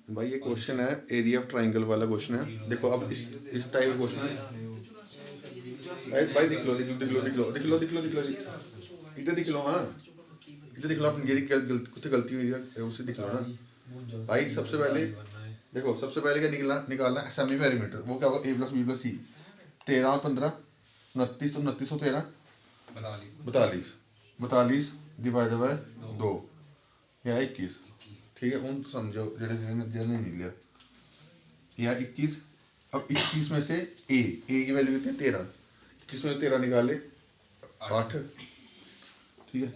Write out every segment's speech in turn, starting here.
भाई ये क्वेश्चन है, एरिया ऑफ ट्राइंगल वाला क्वेश्चन है। देखो अब इस टाइप क्वेश्चन है भाई। भाई दिख लो दिख लो दिख लो दिख लो दिख लो दिख लो दिख लो इधर दिख लो। हाँ इधर दिख लो, अपनी जेडी कुछ गलती हुई है उसे दिख लो ना भाई। सबसे पहले देखो, सबसे पहले क्या निकलना निकालना सेमी पेरीमीटर। वो क्या होगा, ए प्लस बी प्लस सी। 13 और 15 29, 29 और 13 42। 42 डिवाइड बाय 2 या 21। ठीक है, उन समझो जेडे नहीं निकलिया या 21। अब 21 में से ए की वैल्यू कितनी है 13। 21 में 13 निकाले 8। ठीक है,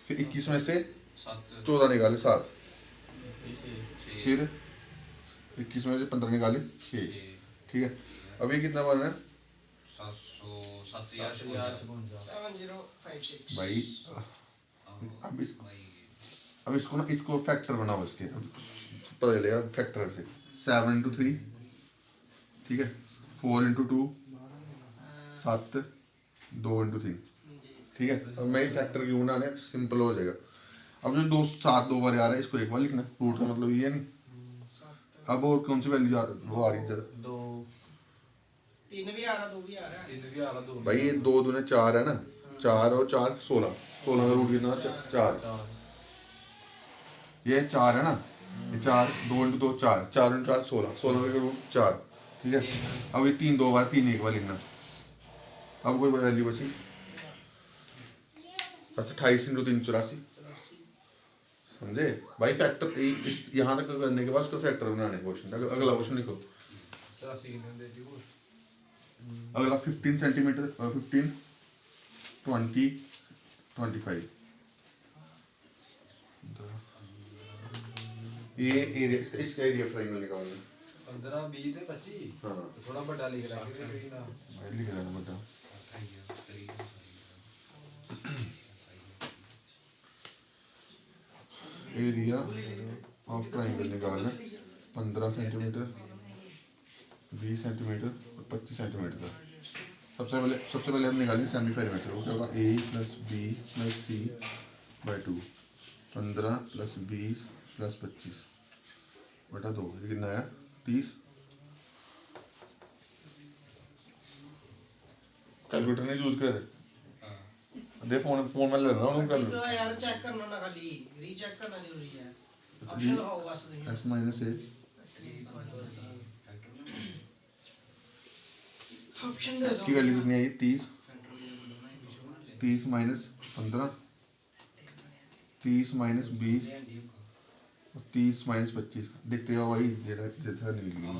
फिर 21 में से 14 निकाले 7। फिर 21 में से 15 निकाले 6। ठीक है, अब ये कितना बना है भाई। अब इसको ना, इसको फैक्टर बनाओ इसके। अब पता चलेगा फैक्टर से। 7 × 3। ठीक है, 4 × 2 7। 2 × 3। ठीक है, अब मैं फैक्टर क्यों बनाने, सिंपल हो जाएगा। अब जो 2 7 2 बार आ रहा है, इसको एक बार लिखना। रूट का मतलब ये है नहीं। अब और कौन सी वैल्यू वो आ रही है, 3 भी आ रहा, 2 भी आ रहा भाई। ये 2 दूने 4 है ना, 4 और 4 16। 16 का रूट कितना 4। ये 4 है ना, ये 4। 2 × 2 4, 4 × 4 16, 16 का रूट 4। ठीक है, अब ये 3 2 बार, 3 एक बार लिखना। अब कोई वैल्यू बची, अच्छा 28 × 3 84। समझे भाई। फैक्टर यहाँ तक करने के बाद उसको फैक्टर बनाने क्वेश्चन। अगला क्वेश्चन लिखो। अगला 15 सेंटीमीटर, 15 20 25। ये एरिया, इसका एरिया ट्रायंगल निकालना। 15 20 ते 25। हाँ थोड़ा बड़ा लिख रहा है ना, मैं लिख रहा हूँ बता। एरिया ऑफ ट्रायंगल निकालना 15 सेंटीमीटर, 20 सेंटीमीटर और 25 सेंटीमीटर का। सबसे पहले हम निकालेंगे सेमी पेरीमीटर। वो क्या होगा, A plus B plus C by 2। 15 + 20 + 25 बटा 2। ये कितना आया 30। कैलकुलेटर नहीं यूज कर दे, फोन में ले रहा हूँ। कर तो यार चेक करना ना, खाली रीचेक करना जरूरी है। ऑप्शन लगाओ बस नहीं। x - a ऑप्शन दे दो। इसकी वैल्यू कितनी आई 30। 30 - 15, 30 - 20 और 30 - 25। देखते हो भाई, जैसा नहीं लिया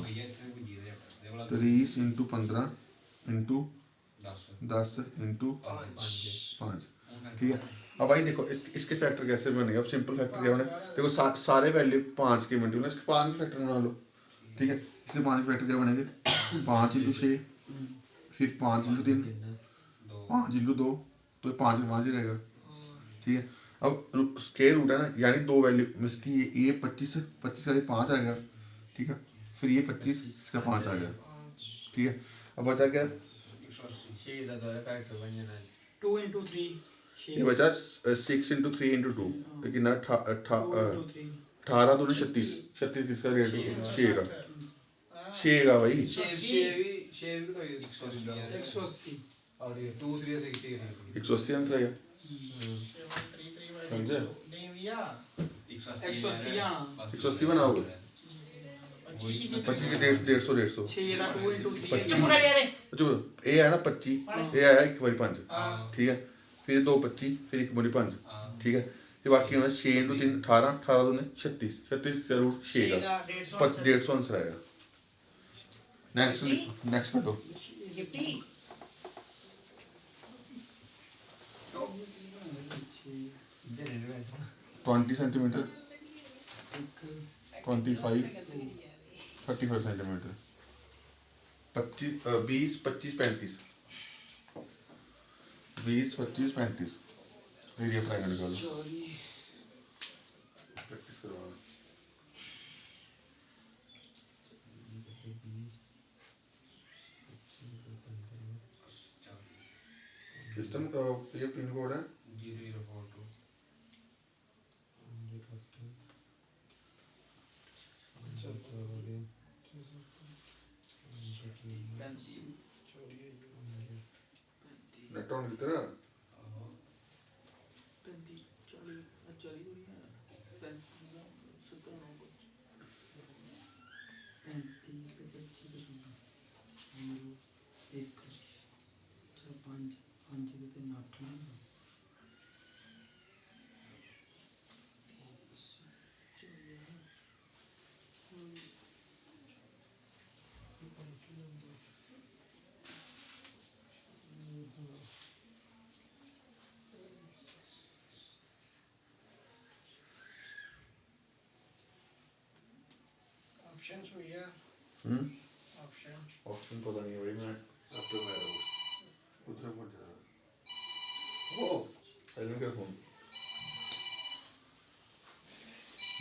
30 × 15 × 10 × 5। ठीक है, अब भाई देखो इसके फैक्टर कैसे बनेंगे। अब सिंपल फैक्टर क्या बने, देखो सारे वैल्यू 5 के मिनट, इसके 5 फैक्टर बना लो। ठीक है, इसके 5 फैक्टर क्या बनेंगे, 5 × 6, फिर 5 × 3, 5 × 2, तो 5 में 5 ही रहेगा। ठीक है, अब स्क्वायर रूट है ना, यानी 2 वैल्यू इसकी ये 25 का ये 5 आ गया। ठीक है, फिर ये 25 इसका 5 आ गया। ठीक है, अब बचा क्या, 2 × 3 ये बचा 6 × 3 × 2। लेकिन 18 दूनी 36। 36 किसका रेट, 6 का। 6 का भाई, 180 और ये 2 3 60 180 आंसर आएगा। समझे, नहीं भैया 180 हां 180 बनाओगे। 25 के 150 6 का 2 × 3 25 जो ए है ना 25, ए आया 1 बारी 5। ठीक है, फिर 2 25, फिर 1 बारी 5। ठीक है, फिर बाकी होना 6 × 3 18, 18 दूने 36, 36 का रूट 6 का 150 आंसर आएगा। नेक्स्ट कटो। 20 सेंटीमीटर, 25 35 सेंटीमीटर, 25 20 25 35 20 25 35 एरिया ट्रायंगल निकालो। प्रैक्टिस करवाना। सिस्टम ये पिन कोड है 0042। कट ऑन कितना 35 40 40 दूरी है 35 17 35 पे 25 एक 5 5 के ते 8 ना ऑप्शंस भैया ऑप्शन ऑप्शन पता नहीं है भाई मैं अब तो मैं उधर पड़ जा रहा ओ साइलेंट कर फोन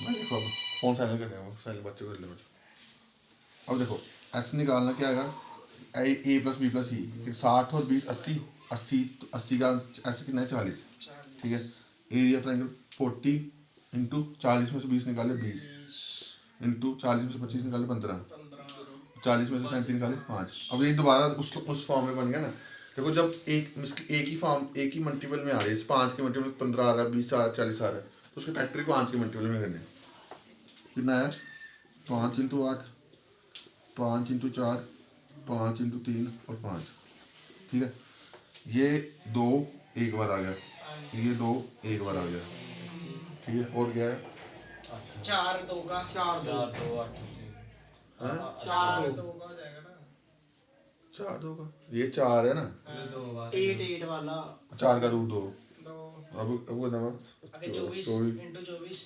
मैं देखो अब फोन साइलेंट कर रहा हूँ साइलेंट बच्चे को ले लो अब देखो ऐसे निकालना क्या आएगा ए प्लस बी प्लस ई 60 और 20 80 80 का ऐसे कितना है 40 ठीक है एरिया ट्रायंगल 40 इंटू 40 में से 20 निकाले 20 इंटू 40 में से 25 निकाले 15 40 में से 35 निकाले 5 अब ये दोबारा उस फॉर्म में बन गया ना देखो जब एक ही फॉर्म एक ही मल्टीपल में आ रही है 5 के मल्टीपल में 15 आ रहा है 20 आ रहा है 40 आ रहा है तो उसके फैक्टरी 5 के मल्टीपल में करने कितना है 5 इंटू 8 5 इंटू 4 5 इंटू 3 और 5 ठीक है ये 2 एक बार आ गया ये 2 एक बार आ गया ठीक है और क्या है 4 2 का 4 2 हाँ 4 2 का हो जाएगा ना 4 2 का ये 4 है ना 8 8 वाला 4 का रूट 2 2 अब वो ना आगे 24 इंटू 24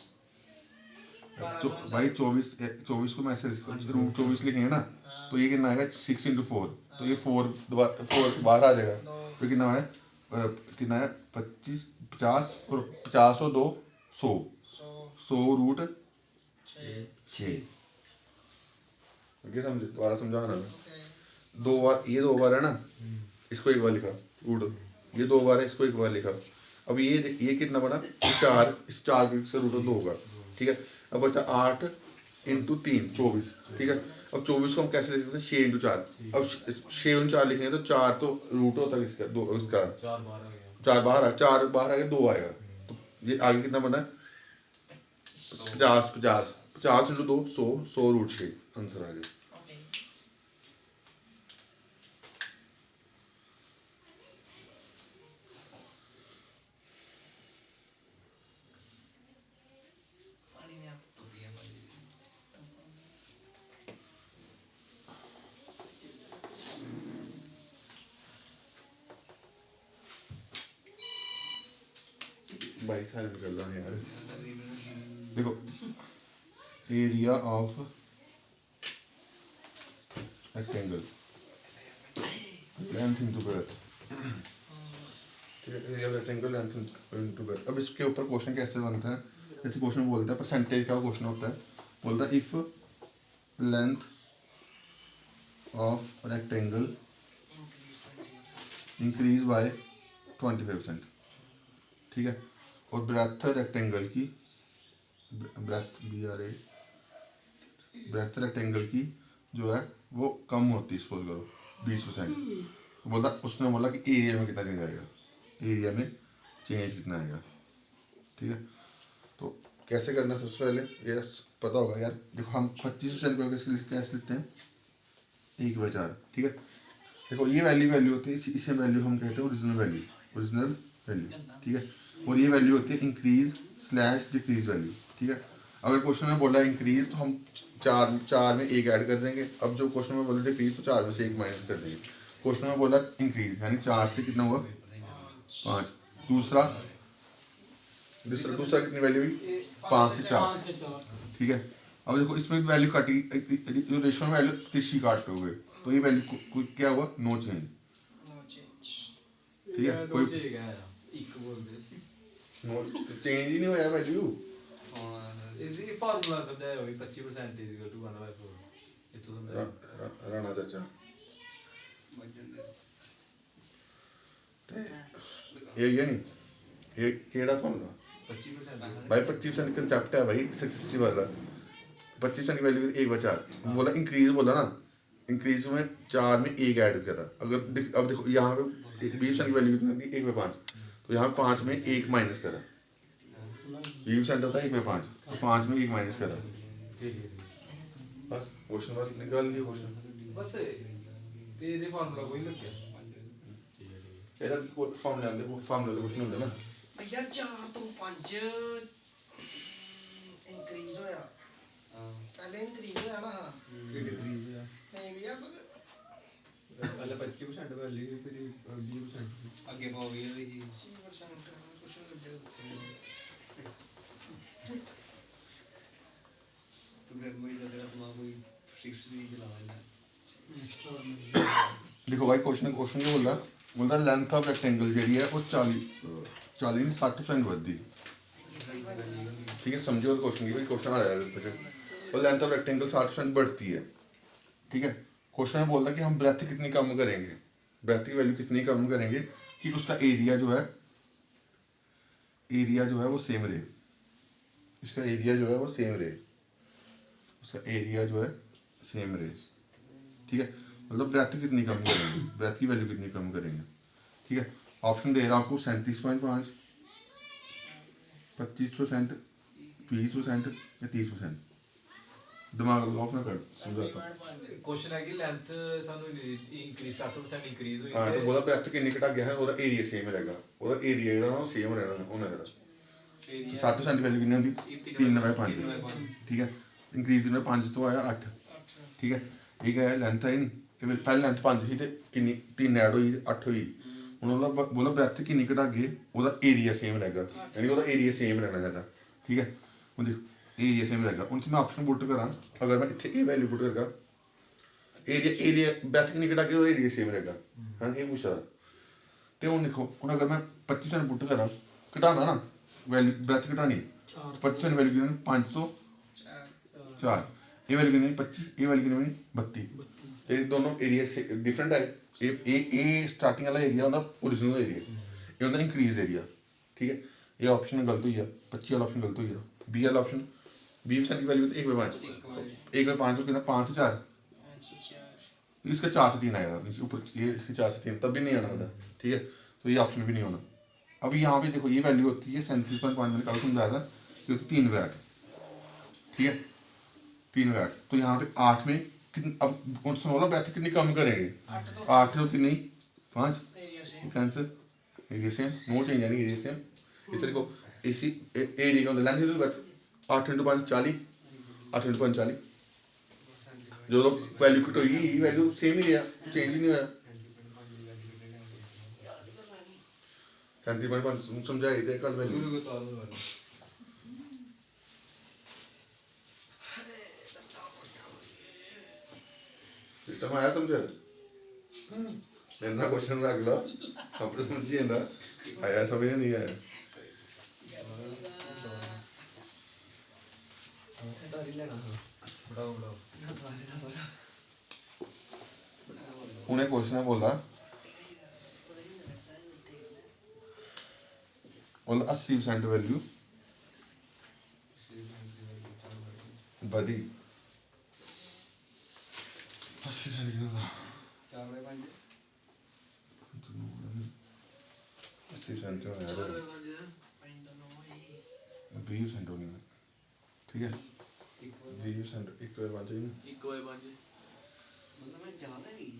भाई 24 को मैं ऐसे रूट 24 लिखेंगे ना तो ये कितना आएगा 6 इंटू 4 तो ये 4 बाहर आ जाएगा तो कितना है 25 50 और 50 और 2 100 रूट 6 समझे दोबारा समझाना मैं 2 बार ये 2 बार है ना इसको एक बार लिखा रूट ये 2 बार है इसको एक बार लिखा अब ये कितना बना 4 इस 4 से रूट 2 होगा ठीक है अब बचा 8 इंटू 3 24 ठीक है अब 24 को हम कैसे लिख सकते हैं 6 इंटू 4 अब 6 इंटू 4 लिखेंगे तो 4 तो रूट होता है इसका 2 इसका 4 बाहर आ 4 बाहर आ गया 2 आएगा तो ये आगे कितना बना है 50 इंटू 2 100 रूट 6 आंसर आ गया भाई साइलेंट कर ला यार देखो area of rectangle length into breadth area of rectangle length into breadth अब इसके ऊपर क्वेश्चन कैसे बनता है जैसे क्वेश्चन बोलता है परसेंटेज का क्वेश्चन होता है बोलता है if length of rectangle increase by 25% ठीक है और ब्रेथ रेक्टेंगल की ब्रेथ रेक्टेंगल की जो है वो कम होती है सपोज करो 20% तो बोलता उसने बोला कि एरिया में कितना चेंज आएगा एरिया में चेंज कितना आएगा ठीक है तो कैसे करना सबसे पहले ये पता होगा यार देखो हम 25% को कैसे लिखते हैं 1/4 ठीक है देखो ये वैल्यू होती है इसे वैल्यू हम कहते हैं ओरिजिनल वैल्यू ठीक है और ये वैल्यू होती है इंक्रीज/डिक्रीज वैल्यू ठीक है अगर क्वेश्चन में बोला इंक्रीज तो हम 4 में 1 ऐड कर देंगे अब जो क्वेश्चन में बोला डिक्रीज तो 4 में से 1 माइनस कर देंगे क्वेश्चन में बोला इंक्रीज यानी 4 से कितना हुआ 5 दूसरा कितनी वैल्यू हुई 5 से 4 ठीक है अब देखो इसमें वैल्यू काटी जो रेशियो में वैल्यू तिरछी काट हो गए तो ये वैल्यू क्या हुआ नो चेंज ठीक है कोई चेंज ही नहीं होया वैल्यू इसी फार्मूला समझाया होई 25% इक्वल टू 1/4 इतो समझा राणा चाचा ये नहीं ये केड़ा फार्मूला 25% भाई 25% कंसेप्ट है भाई 60 वाला 25% की वैल्यू 1/4 बोला इंक्रीज बोला ना इंक्रीज में 4 में 1 ऐड किया था अगर अब देखो यहाँ पे एक 20% की वैल्यू कितनी होती है 1/5, तो यहाँ 5 में 1 माइनस करा, 20% होता है 1/5, तो 5 में 1 माइनस करा, बस क्वेश्चन बस निकाल दिया क्वेश्चन। बस ते ਇਹਦੇ ਫਾਰਮੂਲਾ ਕੋਈ ਲੱਗਿਆ ਇਹਦਾ ਕੋਈ ਫਾਰਮੂਲਾ ਆਉਂਦੇ ਕੋਈ ਫਾਰਮੂਲਾ ਕੁਛ ਨਹੀਂ ਹੁੰਦਾ ਨਾ। भैया 4 ਤੋਂ 5 इंक्रीज होया, पहले इंक्रीज होया ना। हाँ नहीं भैया ਪਹਿਲੇ 25% ਵੈਲਿਊ ਫਿਰ 20% ਅੱਗੇ ਪਾਓ ਵੀ ਇਹਦੀ 80% कुछ नहीं लगे। ਤੂੰ ਫਿਰ ਕੋਈ ਤਾਂ ਤੇਰਾ ਦਿਮਾਗ ਕੋਈ 6 ਵੀ ਚਲਾ ਲੈਂਦਾ। देखो भाई क्वेश्चन क्वेश्चन क्या बोलता लेंथ ऑफ रेक्टेंगल जी है वो 40 नहीं 60% बढ़ती, ठीक है समझो क्वेश्चन की भाई क्वेश्चन आ जाएगा और लेंथ ऑफ रेक्टेंगल 60% बढ़ती है, ठीक है। क्वेश्चन में बोलता कि हम ब्रेथ कितनी कम करेंगे, ब्रेथ की वैल्यू कितनी कम करेंगे कि उसका एरिया जो है वो सेम रहे, इसका एरिया जो है वो सेम रहे, उसका एरिया जो है सेम रहे, ठीक है। मतलब ब्रेथ कितनी कम करेंगे, ब्रेथ की वैल्यू कितनी कम करेंगे, ठीक है। ऑप्शन दे रहा हूँ आपको 37.5, 25%, 20% या 30%, दिमाग लगाओ ना कर समझाता हूँ। क्वेश्चन है कि लेंथ ਸਾਨੂੰ इंक्रीज 60% इंक्रीज हुई हाँ तो बोला ब्रेथ कितनी घटा गया है और एरिया सेम रहेगा, और एरिया ਜਿਹੜਾ ਉਹ सेम रहना होना है, 60% की वैल्यू कितनी होती 3/5, ठीक है। इंक्रीज कितना 5 तो आया 8, ठीक है। ठीक है लेंथ है नहीं कि पहले लेंथ 5 ਸੀ ਤੇ ਕਿੰਨੀ 3 ਐਡ ਹੋਈ 8 ਹੋਈ, ਹੁਣ ਉਹਦਾ ਬੋਲਾ ਬ੍ਰੈਥ ਕਿੰਨੀ ਘਟਾ ਗਈ ਉਹਦਾ ਏਰੀਆ ਸੇਮ ਰਹੇਗਾ, ਯਾਨੀ ਉਹਦਾ ਏਰੀਆ ਸੇਮ ਰਹਿਣਾ ਚਾਹੀਦਾ, ਠੀਕ ਹੈ। ਹੁਣ ਦੇਖੋ ਏਰੀਆ ਸੇਮ ਰਹੇਗਾ, ਹੁਣ ਮੈਂ ਆਪਸ਼ਨ ਪੁੱਟ ਕਰਾਂ, ਅਗਰ ਮੈਂ ਇੱਥੇ ਇਹ ਵੈਲਿਊ ਪੁੱਟ ਕਰਾਂ ਏਰੀਆ ਬ੍ਰੈਥ ਕਿੰਨੀ ਘਟਾ ਗਈ ਉਹਦਾ ਏਰੀਆ ਸੇਮ ਰਹੇਗਾ, ਹਾਂ ਇਹ ਪੁੱਛਦਾ। ਤੇ ਹੁਣ ਦੇਖੋ ਹੁਣ ਅਗਰ ਮੈਂ 25% ਪੁੱਟ ਕਰਾਂ ਘਟਾਣਾ ਨਾ ਵੈਲਿਊ ਬ੍ਰੈਥ ਘਟਾਣੀ 25% ਵੈਲਿਊ ਕਿੰਨੀ 504, ਇਹ ਵੈਲਿਊ ਕਿੰਨੀ 25, ਇਹ ਵੈਲਿਊ ਕਿੰਨੀ 32, ਇਹ ਦੋਨੋਂ ਏਰੀਆ ਡਿਫਰੈਂਟ ਹੈ। ਇਹ ਸਟਾਰਟਿੰਗ ਵਾਲਾ ਏਰੀਆ ਉਹਦਾ ਓਰੀਜਨਲ ਏਰੀਆ, ਇਹ ਹੁੰਦਾ ਇੰਕਰੀਜ਼ ਏਰੀਆ, ਠੀਕ ਹੈ। ਇਹ ਆਪਸ਼ਨ ਗਲਤ ਹੋਈ ਹੈ, 25 वाला ऑप्शन गलत हुई है, बी वाला ऑप्शन 20% की वैल्यू 1/5, 1/5 कितना 5 से 4, इसका 4 से 3 आएगा ऊपर, ये इसके 4 से 3 तब भी नहीं आना होता, ठीक है। तो ये ऑप्शन भी नहीं होना। अब यहाँ पे देखो ये वैल्यू होती है 37.5, मैंने कल समझाया था ये होती 3 वैट, ठीक है 3 वैट। तो यहाँ पे 8 में अब बोला ब्रेथ कितनी कम करेंगे 8 तो कितनी 5 cancer, area same no change यानी एरिया सेम। इस तरह को इसी एरिया का लेंथ इज बट 8 × 5 40, 8 × 5 40, जो वैल्यू कट होगी वैल्यू सेम ही रहा, चेंज ही नहीं होया। 37.5 समझाई थे कल वैल्यू, सिस्टम आया समझ इतना क्वेश्चन रख लो अपने समझिए ना आया समझ नहीं आया। उन्हें क्वेश्चन बोला 80% वैल्यू बदी 80% 80% होने यार 20% होनी है, ठीक है 20% 1/5 चाहिए ना 1/5 मतलब मैं ज्यादा नहीं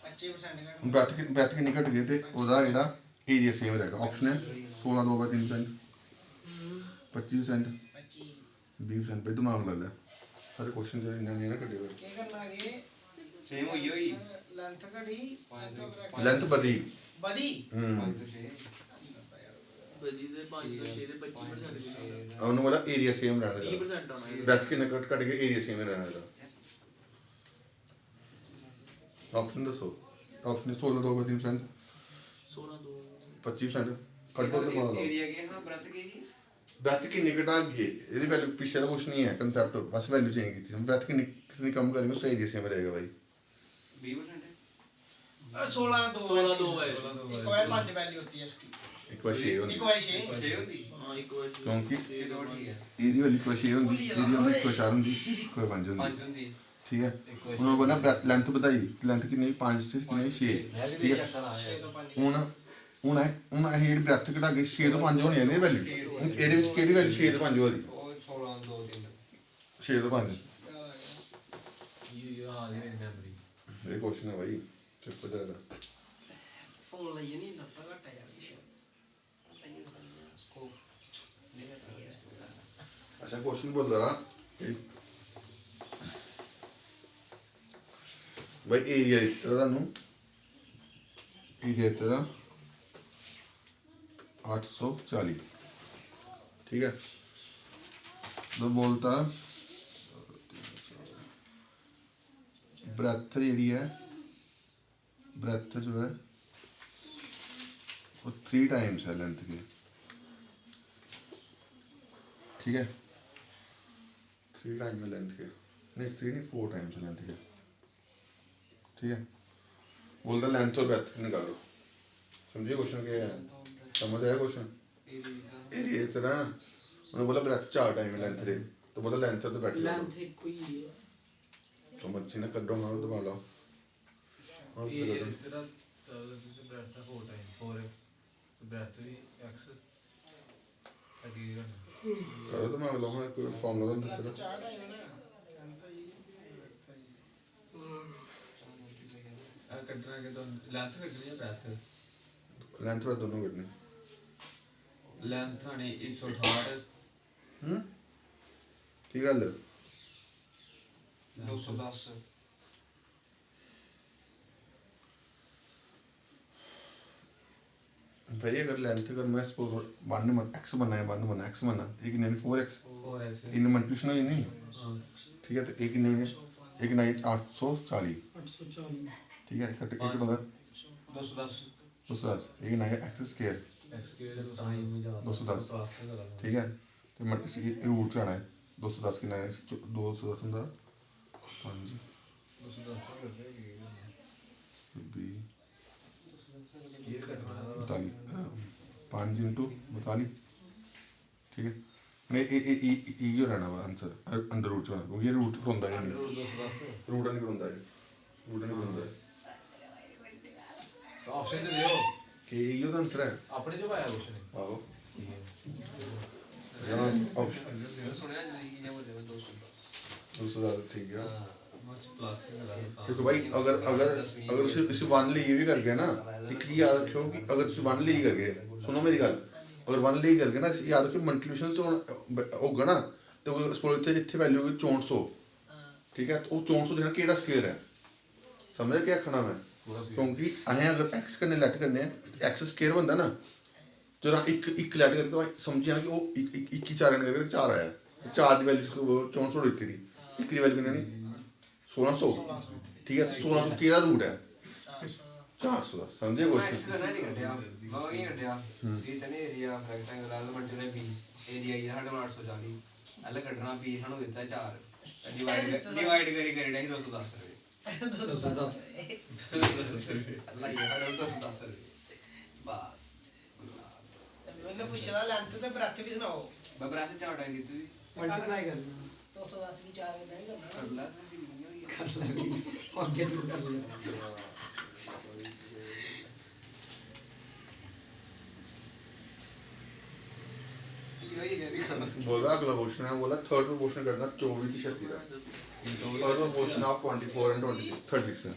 25% ब्रेथ कितनी घट गई थे ਉਹਦਾ ਜਿਹੜਾ ਏਰੀਆ ਸੇਮ ਰਹੇਗਾ। ਆਪਸ਼ਨ ਹੈ 16 2 3%, 25%, 20%। पे दिमाग ला ले सारे क्वेश्चन जो इन्ना नहीं ना कटे हुए क्या करना है सेम होई होई लेंथ घटी लेंथ बदी बदी 5 ਤੋਂ 6 बदी ਦੇ 5 ਤੋਂ 6 ਦੇ 25% ਉਹਨੂੰ ਵਾਲਾ ਏਰੀਆ ਸੇਮ ਰਹਿਣਾ 30% ਆਉਣਾ ਇਹ ब्रेथ कितने घट गए ਏਰੀਆ ਸੇਮ ਰਹਿਣਾ ਇਹਦਾ। ऑप्शन दसो, ऑप्शन 16 2 3%, 16 2 25% कट दो दिमाग ला। एरिया के हां ब्रेथ के जी ब्रेथ कितनी घटा गई ਇਹਦੀ वैल्यू पीछे का कुछ नहीं है कांसेप्ट, बस वैल्यू चेंज की थी। हम ब्रेथ कितनी कम करेंगे उससे एरिया सेम रहेगा भाई 20% है 16 2 16 2 है 1/5 वैल्यू होती है इसकी, एक बार 6 होनी 1/6 6 होती हाँ एक वैसे क्योंकि ये दो ठीक है ਇਹਦੀ वैल्यू 6 होंगी, ਇਹਦੀ 1/4 होंगी, 1/5 होंगी, 5 ਹੁੰਦੀ ठीक है उन्होंने बोला लेंथ बताई लेंथ कितनी 5 से कितनी 6 ठीक है 6 ਤੋਂ 5 ਹੁਣ ਹੁਣ ਇਹ ਜਿਹੜੀ ਬ੍ਰੈਥ ਘਟਾ ਕੇ 6 ਤੋਂ 5 ਹੋਣੀ ਹੈ ਨਹੀਂ ਵੈਲਿਊ ਹੁਣ ਇਹਦੇ ਵਿੱਚ ਕਿਹੜੀ ਵੈਲਿਊ 6 ਤੋਂ 5 ਹੋਣੀ ਉਹ 16 2 3 6 ਤੋਂ 5 ਇਹ ਆ ਇਹ ਮੈਮਰੀ ਇਹ ਕੁਐਸਚਨ ਹੈ ਭਾਈ ਚੁੱਪ ਜਾ ਫੋਨ ਲਈਏ ਨਹੀਂ ਲੱਤਾਂ ਘੱਟ ਆ ਯਾਰ ਵਿਸ਼ੇ ਤੈਨੂੰ ਤਾਂ ਸਕੋਪ ਨਹੀਂ ਹੈ ਅੱਛਾ ਕੁਐਸਚਨ ਬੋਲ ਰਹਾ भाई एरिया इस तरह ਤੁਹਾਨੂੰ एरिया तेरा 840 ठीक है तो बोलता ब्रेथ जी है ब्रेथ जो है वो 3 टाइम्स है लेंथ की ठीक है 3 टाइम है लेंथ के नहीं 3 नहीं 4 टाइम्स है लेंथ के ठीक है बोल रहा लेंथ और ब्रेथ निकालो समझिए क्वेश्चन क्या है समझ आया क्वेश्चन एरिया इस तरह ना उन्होंने बोला ब्रेथ 4 टाइम है लेंथ दे तो बोला लेंथ और ब्रेथ ਲੈਂਥ ਇੱਕੋ ਹੀ ਹੈ समझ सी ना कड्डो ना दबा लो हाँ ਇਹ सर ਤੇਰਾ ਬ੍ਰੈਥ 4 ਟਾਈਮ 4 ਬ੍ਰੈਥ ਵੀ x ਅਜੀ करो तो मैं अगला हूँ कोई फॉर्मूला तो दस रहा 4 ਟਾਈਮ ਨਾ ਲੈਂਥ ਹੀ ਆ ਕੱਢਣਾ ਕਿ ਤਾਂ ਲੈਂਥ ਕੱਢਣੀ ਹੈ ਬ੍ਰੈਥ लेंथ ब्रेथ दोनों कटने ਲੈਂਥ ਆਣੀ 168 की गल 210 भाई अगर लेंथ अगर मैं सपोज 1 x बनना है 1 बनना x बनना एक नहीं 4x 4x इन मल्टीप्लिकेशन हुई नहीं ठीक है तो एक नहीं है एक नहीं 840 840 ठीक है एक होगा 210 210 एक नहीं है x स्क्वायर x के टाइम में जा 210 ठीक है तो मैं इसी रूट से आना है 210 कितना है 210 ਹੁੰਦਾ 5 210 ਕਰ ਰਹੇ 20 ਇਹ ਕੱਢਣਾ 42 5 इंटू 42 ठीक है नहीं ये रहना वा आंसर अंडर रूट होना क्योंकि ये रूट होता है नहीं 210 रूट नहीं होता है रूट नहीं होता है ਆਪਸ਼ਨ ਤੇ ਦਿਓ कि ये तो आंसर है ਆਪਣੇ ਜੋ ਪਾਇਆ ਕੁਐਸਚਨ आओ ऑप्शन ਸੁਣਿਆ ਨਹੀਂ ਜਾਂ ਬੋਲੇ 210 210 ठीक है ਮਚ ਪਲੱਸ क्योंकि भाई अगर उसे इसे वन ले ये भी कर गए ना एक ही याद रखो कि अगर उसे वन ले ही कर गए सुनो मेरी गल अगर वन ले ही कर गए ना याद रखो मल्टीप्लिकेशन से होगा ना तो सपोज इतने वैल्यू होगी 6400 ठीक है तो वो 6400 देना केड़ा स्क्वायर है समझ क्या आखना मैं क्योंकि असें अगर एक्स करने लैट करने एक्स स्क्वायर बनता ना जो एक लैट करके तो समझिए कि वो एक ही 4 करके 4 आया 4 की वैल्यू 6400 दी थी एक की वैल्यू कितनी 1600 ठीक है 1600 केड़ा रूट है 400 समझे मैक्स क्वेश्चन ਕਰਨਾ ਨਹੀਂ ਕੱਢਿਆ ਬਾਬਾ ਕੀ ਕੱਢਿਆ ਇਹ ਤਾਂ ਨਹੀਂ ਏਰੀਆ ਰੈਕਟੈਂਗਲ ਐਲੀਮੈਂਟ ਜਿਹੜਾ ਵੀ ਏਰੀਆ ਇਹ ਸਾਡਾ 840 ਅੱਲ ਕੱਢਣਾ ਵੀ ਸਾਨੂੰ ਦਿੱਤਾ 4 ਡਿਵਾਈਡ ਕਰੀ ਕਰੀ 210 ਰੁਪਏ 210 ਅੱਲਾ ਇਹ ਸਾਡਾ 210 ਰੁਪਏ ਬਸ ਮੈਨੂੰ ਪੁੱਛਦਾ ਲੈਂਥ ਤੇ ਬ੍ਰੈਥ ਵੀ ਸੁਣਾਓ ਬਾਬਰਾ ਤੇ ਚਾਰ ਟਾਈਮ ਦਿੱਤੀ ਸੀ ਮਲਟੀਪਲਾਈ ਕਰਨਾ 210 ਵੀ 4 ਨਹੀਂ ਕਰਨਾ ਕਰ ਲਾ ਅੱਗੇ ਤੂੰ ਕਰ ਲੈ बोला अगला क्वेश्चन है बोला थर्ड क्वेश्चन करना 24 की शक्ति का थर्ड क्वेश्चन ऑफ 24 एंड 36 है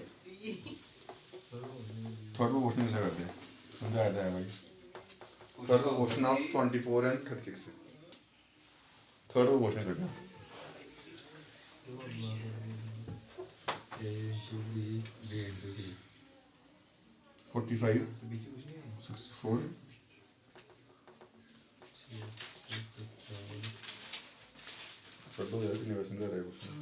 थर्ड क्वेश्चन कैसे करते हैं समझाया था भाई थर्ड क्वेश्चन ऑफ 24 एंड 36 है थर्ड क्वेश्चन करना A to B B to C 45 बीच कुछ नहीं है 64 कर दो यार कितने क्वेश्चन कर रहे हो क्वेश्चन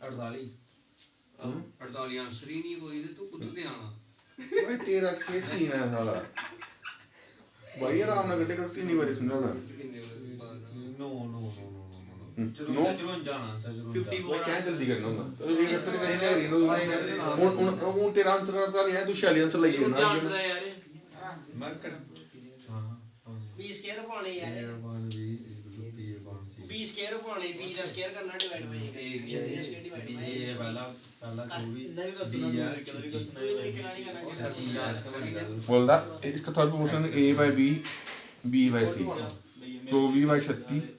48 48 ਆਨਸਰ ਹੀ ਨਹੀਂ ਕੋਈ ਤੇ ਤੂੰ ਕੁੱਥੋਂ ਤੇ ਆਣਾ भाई तेरा क्या सीन है साला भाई आराम ना कटे कर कितनी बार सुना ना ਕਿੰਨੇ no no no no no जरूर जाना जरूर 54 वो क्या जल्दी करना ना तो ये करते कहीं ना कहीं ना नहीं उन तेरा आंसर आता नहीं है तू 46 आंसर लगी है ना ਜਾਣਦਾ ਯਾਰ मैं कर हां 20 ਸਕੇਅਰ ਪਾਉਣੇ ਯਾਰ 20 ਸਕੁਅਰ ਪਾਉਣੇ b ਦਾ ਸਕੁਅਰ ਕਰਨਾ ਡਿਵਾਈਡ ਬਾਈ 1 ਛੱਡੀ ਦਾ ਸਕੁਅਰ ਡਿਵਾਈਡ ਬਾਈ ਇਹ ਵਾਲਾ 24 ਇੰਨਾ ਵੀ ਕਰ ਸੁਣਾ B ਤਰੀਕੇ ਨਾਲ ਵੀ ਕਰ ਸੁਣਾ ਕੋਈ ਤਰੀਕੇ ਨਾਲ ਨਹੀਂ ਕਰਨਾ बोलता इसका third proportion a by b b by c 24 by 36